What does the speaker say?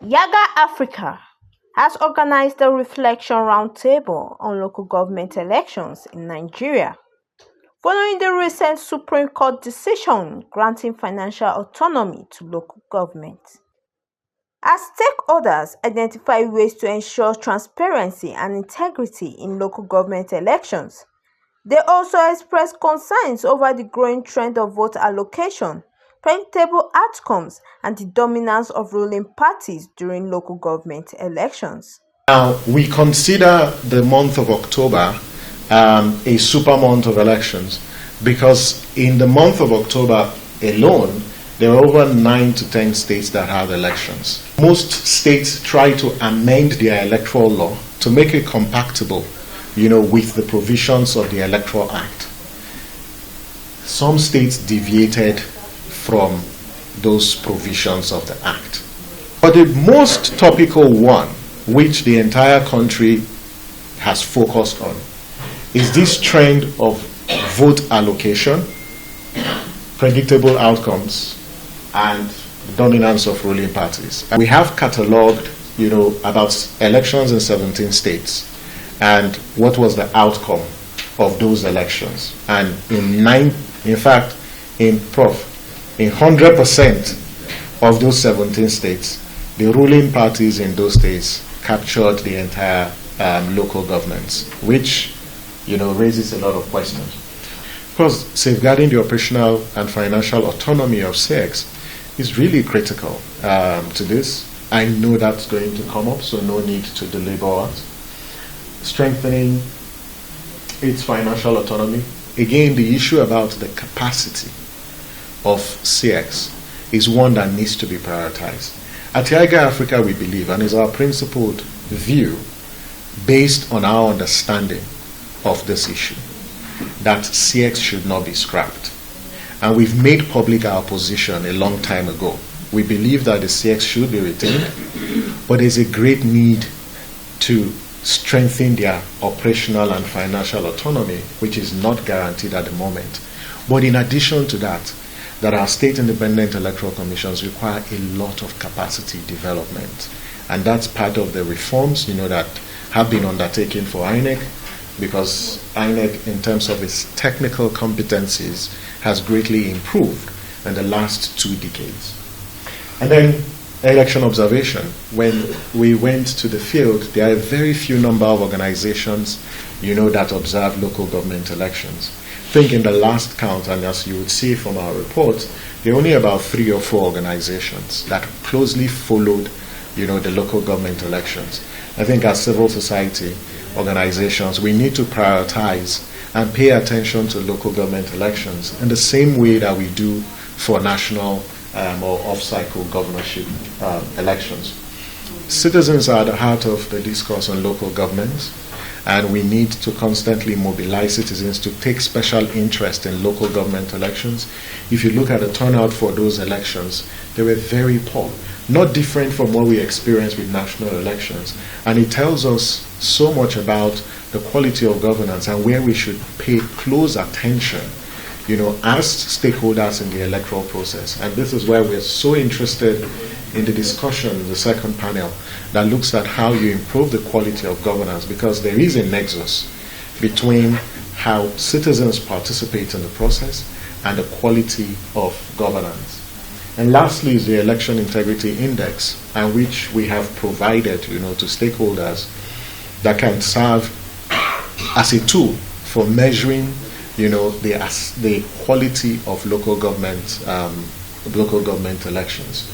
Yiaga Africa has organized a reflection roundtable on local government elections in Nigeria, following the recent Supreme Court decision granting financial autonomy to local governments. As stakeholders identify ways to ensure transparency and integrity in local government elections, they also express concerns over the growing trend of vote allocation, predictable outcomes, and the dominance of ruling parties during local government elections. Now, we consider the month of October a super month of elections because in the month of October alone, there are over 9 to 10 states that have elections. Most states try to amend their electoral law to make it compatible, with the provisions of the Electoral Act. Some states deviated from those provisions of the Act. But the most topical one, which the entire country has focused on, is this trend of vote allocation, predictable outcomes, and dominance of ruling parties. We have catalogued, about elections in 17 states and what was the outcome of those elections. And in 100% of those 17 states, the ruling parties in those states captured the entire local governments, which, raises a lot of questions. Of course, safeguarding the operational and financial autonomy of CX is really critical to this. I know that's going to come up, so no need to belabor it. Strengthening its financial autonomy. Again, the issue about the capacity of CX is one that needs to be prioritized. At Yiaga Africa, we believe, and is our principled view, based on our understanding of this issue, that CX should not be scrapped. And we've made public our position a long time ago. We believe that the CX should be retained, but there's a great need to strengthen their operational and financial autonomy, which is not guaranteed at the moment. But in addition to that, our state independent electoral commissions require a lot of capacity development. And that's part of the reforms, that have been undertaken for INEC, because INEC, in terms of its technical competencies, has greatly improved in the last 2 decades. And then election observation. When we went to the field, there are a very few number of organizations, that observe local government elections. I think in the last count, and as you would see from our reports, there are only about 3 or 4 organizations that closely followed, the local government elections. I think as civil society organizations, we need to prioritize and pay attention to local government elections in the same way that we do for national or off-cycle governorship elections. Citizens are at the heart of the discourse on local governments, and we need to constantly mobilize citizens to take special interest in local government elections. If you look at the turnout for those elections, they were very poor, not different from what we experience with national elections. And it tells us so much about the quality of governance and where we should pay close attention, as stakeholders in the electoral process. And this is why we're so interested in the discussion, the second panel, that looks at how you improve the quality of governance, because there is a nexus between how citizens participate in the process and the quality of governance. And lastly is the Election Integrity Index, and which we have provided, to stakeholders that can serve as a tool for measuring, the quality of local government elections.